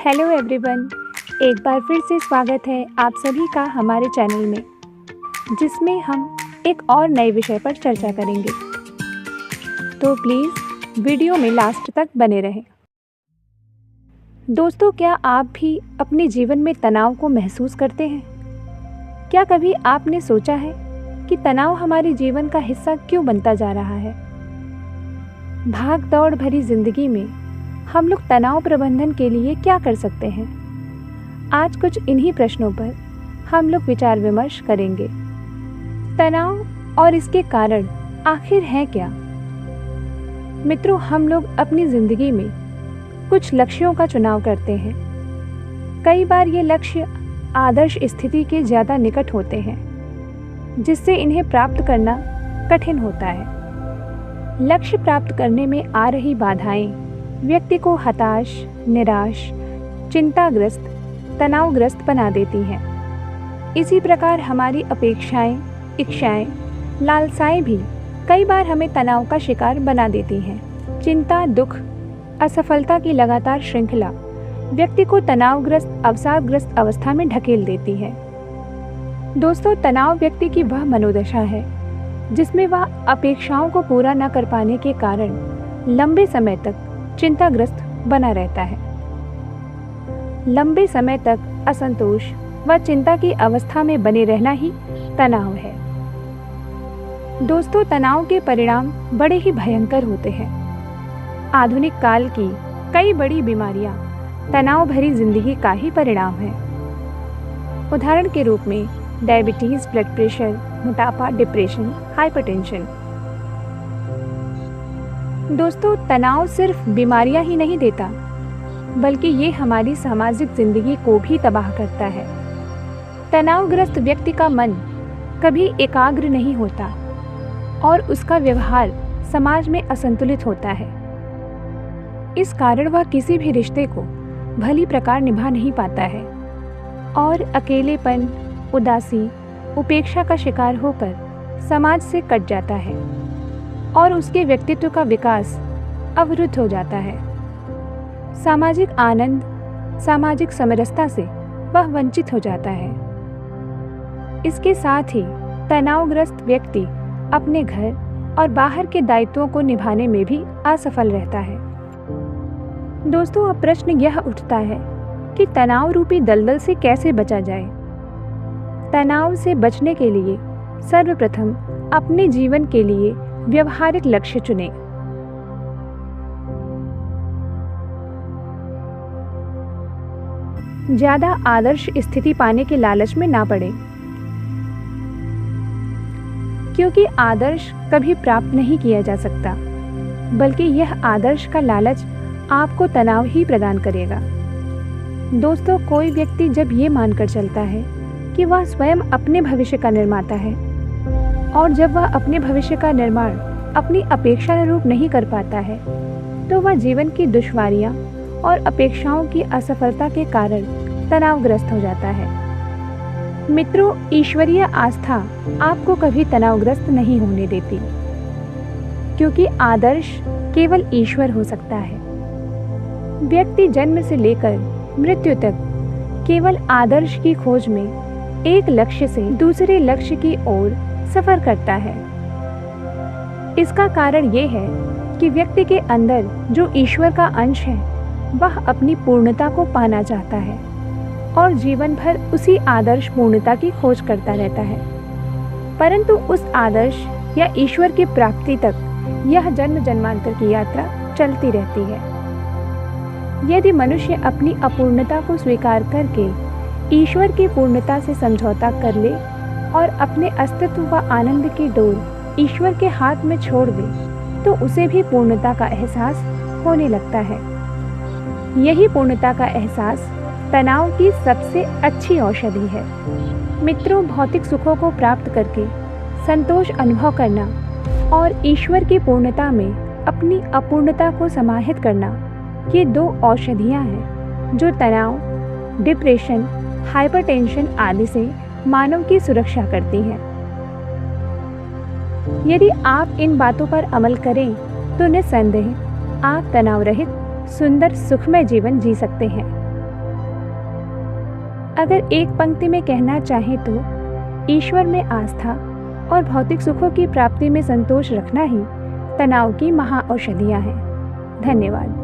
Hello everyone, एक बार फिर से स्वागत है आप सभी का हमारे चैनल में, जिसमें हम एक और नए विषय पर चर्चा करेंगे। तो प्लीज़ वीडियो में लास्ट तक बने रहें। दोस्तों, क्या आप भी अपने जीवन में तनाव को महसूस करते हैं? क्या कभी आपने सोचा है कि तनाव हमारे जीवन का हिस्सा क्यों बनता जा रहा है? भाग दौड़ भरी जिंदगी में हम लोग तनाव प्रबंधन के लिए क्या कर सकते हैं? आज कुछ इन्हीं प्रश्नों पर हम लोग विचार विमर्श करेंगे। तनाव और इसके कारण आखिर है क्या? मित्रों, हम लोग अपनी जिंदगी में कुछ लक्ष्यों का चुनाव करते हैं। कई बार ये लक्ष्य आदर्श स्थिति के ज़्यादा निकट होते हैं, जिससे इन्हें प्राप्त करना कठिन होता है। लक्ष्य प्राप्त करने में आ रही बाधाएं व्यक्ति को हताश, निराश, चिंताग्रस्त, तनावग्रस्त बना देती हैं। इसी प्रकार हमारी अपेक्षाएं, इच्छाएं, लालसाएं भी कई बार हमें तनाव का शिकार बना देती हैं। चिंता, दुख, असफलता की लगातार श्रृंखला व्यक्ति को तनावग्रस्त, अवसादग्रस्त अवस्था में ढकेल देती है। दोस्तों, तनाव व्यक्ति की वह मनोदशा है जिसमें वह अपेक्षाओं को पूरा न कर पाने के कारण लंबे समय तक चिंताग्रस्त बना रहता है। लंबे समय तक असंतोष व चिंता की अवस्था में बने रहना ही तनाव है। दोस्तों, तनाव के परिणाम बड़े ही भयंकर होते हैं। आधुनिक काल की कई बड़ी बीमारियां तनाव भरी जिंदगी का ही परिणाम है। उदाहरण के रूप में डायबिटीज, ब्लड प्रेशर, मोटापा, डिप्रेशन, हाइपरटेंशन। दोस्तों, तनाव सिर्फ बीमारियां ही नहीं देता, बल्कि ये हमारी सामाजिक जिंदगी को भी तबाह करता है। तनावग्रस्त व्यक्ति का मन कभी एकाग्र नहीं होता और उसका व्यवहार समाज में असंतुलित होता है। इस कारण वह किसी भी रिश्ते को भली प्रकार निभा नहीं पाता है और अकेलेपन, उदासी, उपेक्षा का शिकार होकर समाज से कट जाता है और उसके व्यक्तित्व का विकास अवरुद्ध हो जाता है। सामाजिक आनंद, सामाजिक समरसता से वह वंचित हो जाता है। इसके साथ ही तनावग्रस्त व्यक्ति अपने घर और बाहर के दायित्वों को निभाने में भी असफल रहता है। दोस्तों, अब प्रश्न यह उठता है कि तनाव रूपी दलदल से कैसे बचा जाए? तनाव से बचने के लिए सर्वप्रथम अपने जीवन के लिए व्यवहारिक लक्ष्य चुनें। ज्यादा आदर्श स्थिति पाने के लालच में ना पड़ें, क्योंकि आदर्श कभी प्राप्त नहीं किया जा सकता, बल्कि यह आदर्श का लालच आपको तनाव ही प्रदान करेगा। दोस्तों, कोई व्यक्ति जब ये मानकर चलता है कि वह स्वयं अपने भविष्य का निर्माता है और जब वह अपने भविष्य का निर्माण अपनी अपेक्षा अनुरूप नहीं कर पाता है, तो वह जीवन की दुश्वारियां और अपेक्षाओं की असफलता के कारण तनावग्रस्त हो जाता है। मित्रों, ईश्वरीय आस्था आपको कभी तनावग्रस्त नहीं होने देती, क्योंकि आदर्श केवल ईश्वर हो सकता है। व्यक्ति जन्म से लेकर मृत्यु तक केवल आदर्श की खोज में एक लक्ष्य से दूसरे लक्ष्य की ओर सफर करता है। इसका कारण ये है कि व्यक्ति के अंदर जो ईश्वर का अंश है, वह अपनी पूर्णता को पाना चाहता है और जीवन भर उसी आदर्श पूर्णता की खोज करता रहता है। परंतु उस आदर्श या ईश्वर की प्राप्ति तक यह जन्म जन्मांतर की यात्रा चलती रहती है। यदि मनुष्य अपनी अपूर्णता को स्वीकार करके ईश्वर की पूर्णता से समझौता कर ले और अपने अस्तित्व व आनंद की डोर ईश्वर के हाथ में छोड़ दे, तो उसे भी पूर्णता का एहसास होने लगता है। यही पूर्णता का एहसास तनाव की सबसे अच्छी औषधि है। मित्रों, भौतिक सुखों को प्राप्त करके संतोष अनुभव करना और ईश्वर की पूर्णता में अपनी अपूर्णता को समाहित करना, ये दो औषधियाँ हैं जो तनाव, डिप्रेशन, हाइपरटेंशन आदि से मानव की सुरक्षा करती हैं। यदि आप इन बातों पर अमल करें तो निस्संदेह आप तनाव रहित, सुंदर, सुखमय जीवन जी सकते हैं। अगर एक पंक्ति में कहना चाहें तो ईश्वर में आस्था और भौतिक सुखों की प्राप्ति में संतोष रखना ही तनाव की महाऔषधियाँ हैं। धन्यवाद।